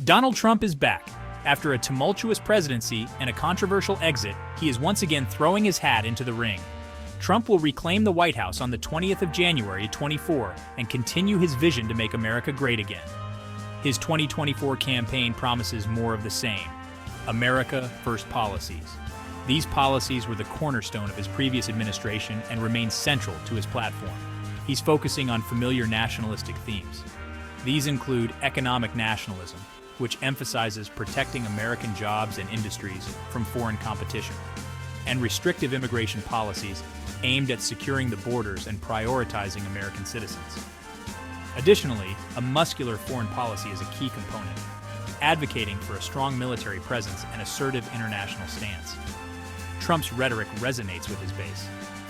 Donald Trump is back. After a tumultuous presidency and a controversial exit, he is once again throwing his hat into the ring. Trump will reclaim the White House on the 20th of January 24 and continue his vision to make America great again. His 2024 campaign promises more of the same: America First policies. These policies were the cornerstone of his previous administration and remain central to his platform. He's focusing on familiar nationalistic themes. These include economic nationalism, which emphasizes protecting American jobs and industries from foreign competition, and restrictive immigration policies aimed at securing the borders and prioritizing American citizens. Additionally, a muscular foreign policy is a key component, advocating for a strong military presence and assertive international stance. Trump's rhetoric resonates with his base.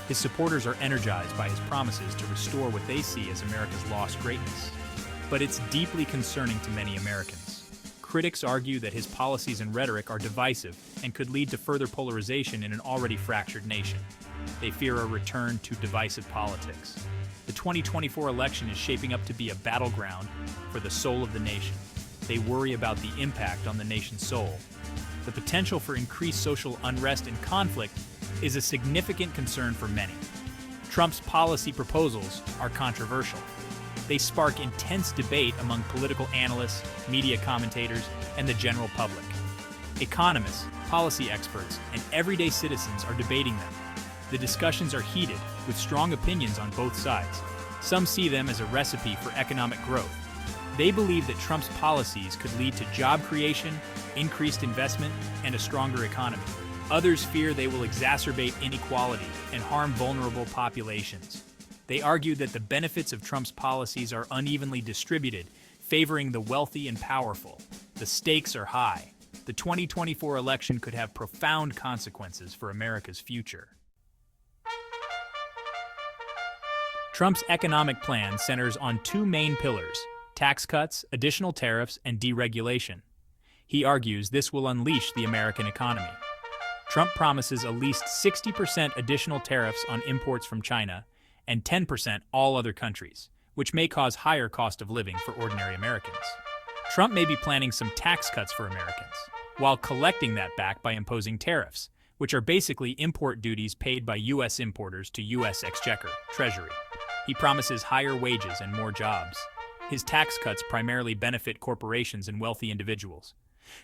His supporters are energized by his promises to restore what they see as America's lost greatness. But it's deeply concerning to many Americans. Critics argue that his policies and rhetoric are divisive and could lead to further polarization in an already fractured nation. They fear a return to divisive politics. The 2024 election is shaping up to be a battleground for the soul of the nation. They worry about the impact on the nation's soul. The potential for increased social unrest and conflict is a significant concern for many. Trump's policy proposals are controversial. They spark intense debate among political analysts, media commentators, and the general public. Economists, policy experts, and everyday citizens are debating them. The discussions are heated, with strong opinions on both sides. Some see them as a recipe for economic growth. They believe that Trump's policies could lead to job creation, increased investment, and a stronger economy. Others fear they will exacerbate inequality and harm vulnerable populations. They argue that the benefits of Trump's policies are unevenly distributed, favoring the wealthy and powerful. The stakes are high. The 2024 election could have profound consequences for America's future. Trump's economic plan centers on two main pillars: tax cuts, additional tariffs, and deregulation. He argues this will unleash the American economy. Trump promises at least 60% additional tariffs on imports from China and 10% all other countries, which may cause higher cost of living for ordinary Americans. Trump may be planning some tax cuts for Americans, while collecting that back by imposing tariffs, which are basically import duties paid by U.S. importers to U.S. Exchequer, Treasury. He promises higher wages and more jobs. His tax cuts primarily benefit corporations and wealthy individuals.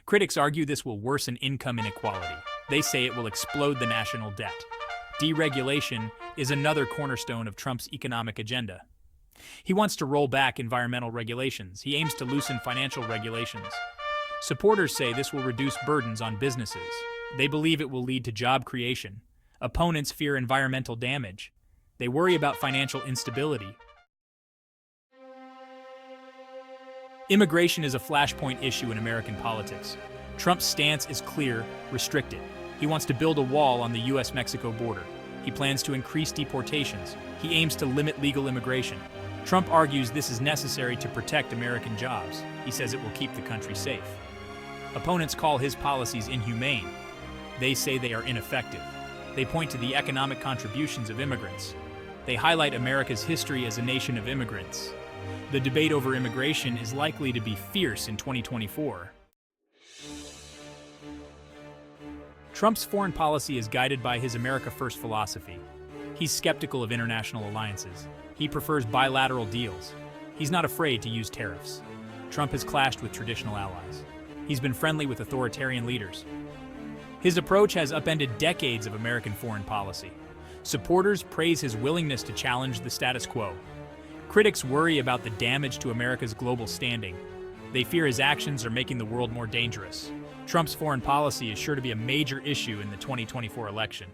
Critics argue this will worsen income inequality. They say it will explode the national debt. Deregulation is another cornerstone of Trump's economic agenda. He wants to roll back environmental regulations. He aims to loosen financial regulations. Supporters say this will reduce burdens on businesses. They believe it will lead to job creation. Opponents fear environmental damage. They worry about financial instability. Immigration is a flashpoint issue in American politics. Trump's stance is clear: restricted. He wants to build a wall on the U.S.-Mexico border. He plans to increase deportations. He aims to limit legal immigration. Trump argues this is necessary to protect American jobs. He says it will keep the country safe. Opponents call his policies inhumane. They say they are ineffective. They point to the economic contributions of immigrants. They highlight America's history as a nation of immigrants. The debate over immigration is likely to be fierce in 2024. Trump's foreign policy is guided by his America First philosophy. He's skeptical of international alliances. He prefers bilateral deals. He's not afraid to use tariffs. Trump has clashed with traditional allies. He's been friendly with authoritarian leaders. His approach has upended decades of American foreign policy. Supporters praise his willingness to challenge the status quo. Critics worry about the damage to America's global standing. They fear his actions are making the world more dangerous. Trump's foreign policy is sure to be a major issue in the 2024 election.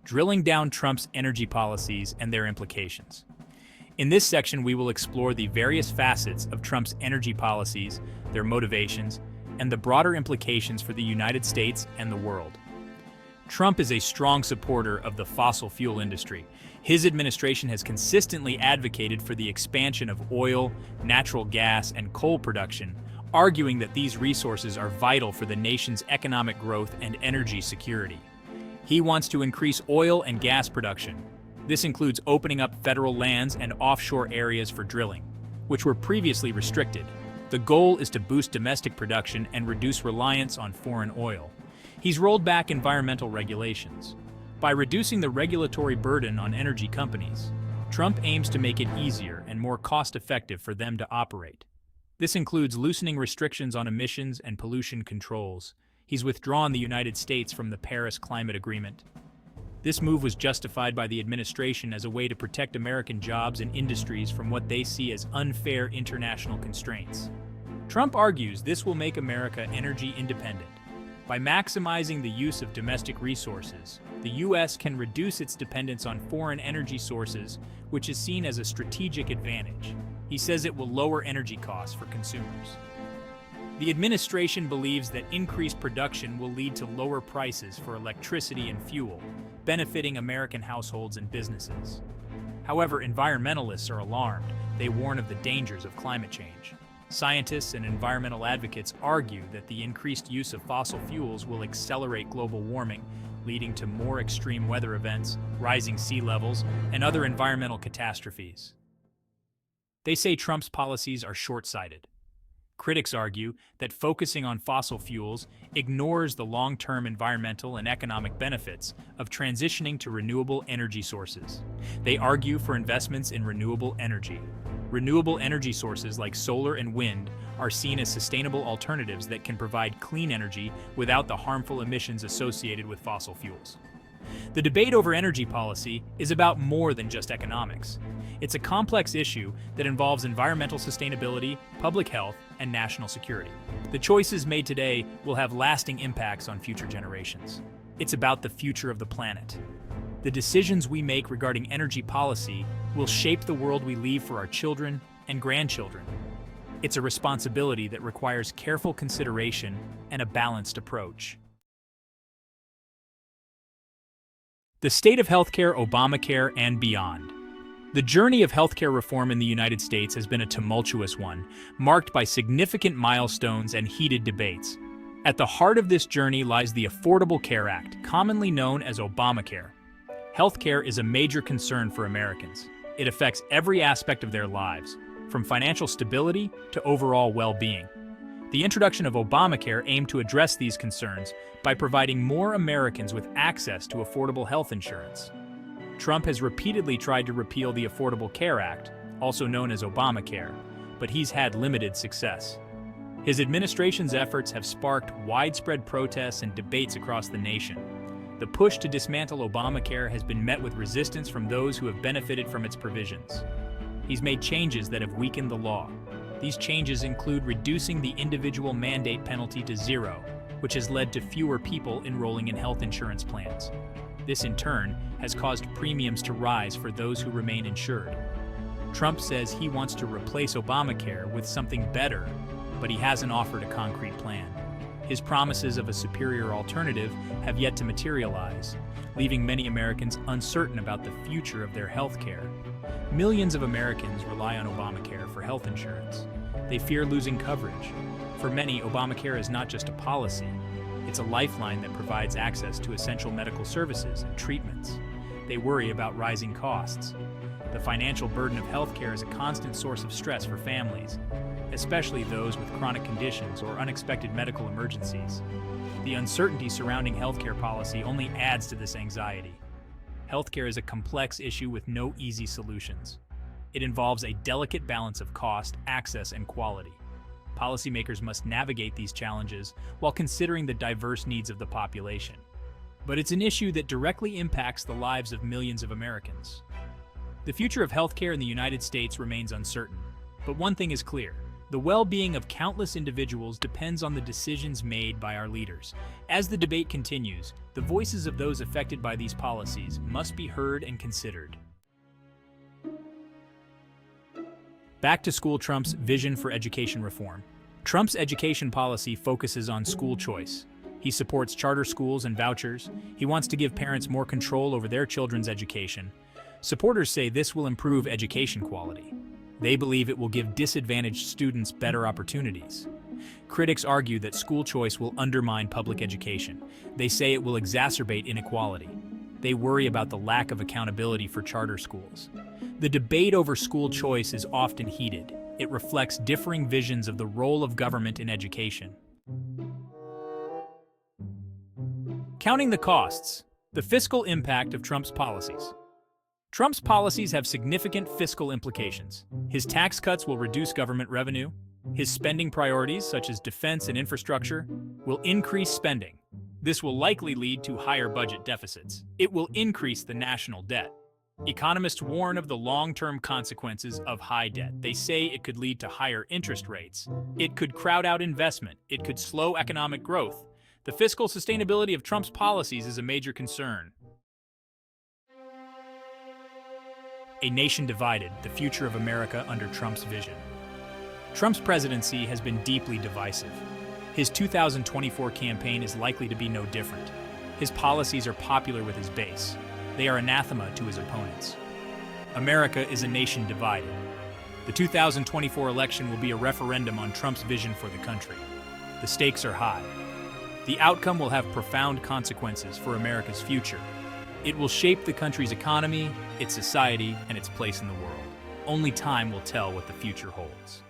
Drilling down Trump's energy policies and their implications. In this section, we will explore the various facets of Trump's energy policies, their motivations, and the broader implications for the United States and the world. Trump is a strong supporter of the fossil fuel industry. His administration has consistently advocated for the expansion of oil, natural gas, and coal production, arguing that these resources are vital for the nation's economic growth and energy security. He wants to increase oil and gas production. This includes opening up federal lands and offshore areas for drilling. which were previously restricted. The goal is to boost domestic production and reduce reliance on foreign oil. He's rolled back environmental regulations. By reducing the regulatory burden on energy companies, Trump aims to make it easier and more cost-effective for them to operate. This includes loosening restrictions on emissions and pollution controls. He's withdrawn the United States from the Paris Climate Agreement. This move was justified by the administration as a way to protect American jobs and industries from what they see as unfair international constraints. Trump argues this will make America energy independent. By maximizing the use of domestic resources, the U.S. can reduce its dependence on foreign energy sources, which is seen as a strategic advantage. He says it will lower energy costs for consumers. The administration believes that increased production will lead to lower prices for electricity and fuel, benefiting American households and businesses. However, environmentalists are alarmed. They warn of the dangers of climate change. Scientists and environmental advocates argue that the increased use of fossil fuels will accelerate global warming, leading to more extreme weather events, rising sea levels, and other environmental catastrophes. They say Trump's policies are short-sighted. Critics argue that focusing on fossil fuels ignores the long-term environmental and economic benefits of transitioning to renewable energy sources. They argue for investments in renewable energy. Renewable energy sources like solar and wind are seen as sustainable alternatives that can provide clean energy without the harmful emissions associated with fossil fuels. The debate over energy policy is about more than just economics. It's a complex issue that involves environmental sustainability, public health, and national security. The choices made today will have lasting impacts on future generations. It's about the future of the planet. The decisions we make regarding energy policy will shape the world we leave for our children and grandchildren. It's a responsibility that requires careful consideration and a balanced approach. The state of healthcare, Obamacare, and beyond. The journey of healthcare reform in the United States has been a tumultuous one, marked by significant milestones and heated debates. At the heart of this journey lies the Affordable Care Act, commonly known as Obamacare. Healthcare is a major concern for Americans. It affects every aspect of their lives, from financial stability to overall well-being. The introduction of Obamacare aimed to address these concerns by providing more Americans with access to affordable health insurance. Trump has repeatedly tried to repeal the Affordable Care Act, also known as Obamacare, but he's had limited success. His administration's efforts have sparked widespread protests and debates across the nation. The push to dismantle Obamacare has been met with resistance from those who have benefited from its provisions. He's made changes that have weakened the law. These changes include reducing the individual mandate penalty to zero, which has led to fewer people enrolling in health insurance plans. This, in turn, has caused premiums to rise for those who remain insured. Trump says he wants to replace Obamacare with something better, but he hasn't offered a concrete plan. His promises of a superior alternative have yet to materialize, leaving many Americans uncertain about the future of their health care. Millions of Americans rely on Obamacare for health insurance. They fear losing coverage. For many, Obamacare is not just a policy. It's a lifeline that provides access to essential medical services and treatments. They worry about rising costs. The financial burden of healthcare is a constant source of stress for families, especially those with chronic conditions or unexpected medical emergencies. The uncertainty surrounding healthcare policy only adds to this anxiety. Healthcare is a complex issue with no easy solutions. It involves a delicate balance of cost, access, and quality. Policymakers must navigate these challenges while considering the diverse needs of the population. But it's an issue that directly impacts the lives of millions of Americans. The future of healthcare in the United States remains uncertain, but one thing is clear. The well-being of countless individuals depends on the decisions made by our leaders. As the debate continues, the voices of those affected by these policies must be heard and considered. Back to school. Trump's vision for education reform. Trump's education policy focuses on school choice. He supports charter schools and vouchers. He wants to give parents more control over their children's education. Supporters say this will improve education quality. They believe it will give disadvantaged students better opportunities. Critics argue that school choice will undermine public education. They say it will exacerbate inequality. They worry about the lack of accountability for charter schools. The debate over school choice is often heated. It reflects differing visions of the role of government in education. Counting the costs, the fiscal impact of Trump's policies. Trump's policies have significant fiscal implications. His tax cuts will reduce government revenue. His spending priorities, such as defense and infrastructure, will increase spending. This will likely lead to higher budget deficits. It will increase the national debt. Economists warn of the long-term consequences of high debt. They say it could lead to higher interest rates. It could crowd out investment. It could slow economic growth. The fiscal sustainability of Trump's policies is a major concern. A nation divided, the future of America under Trump's vision. Trump's presidency has been deeply divisive. His 2024 campaign is likely to be no different. His policies are popular with his base. They are anathema to his opponents. America is a nation divided. The 2024 election will be a referendum on Trump's vision for the country. The stakes are high. The outcome will have profound consequences for America's future. It will shape the country's economy, its society, and its place in the world. Only time will tell what the future holds.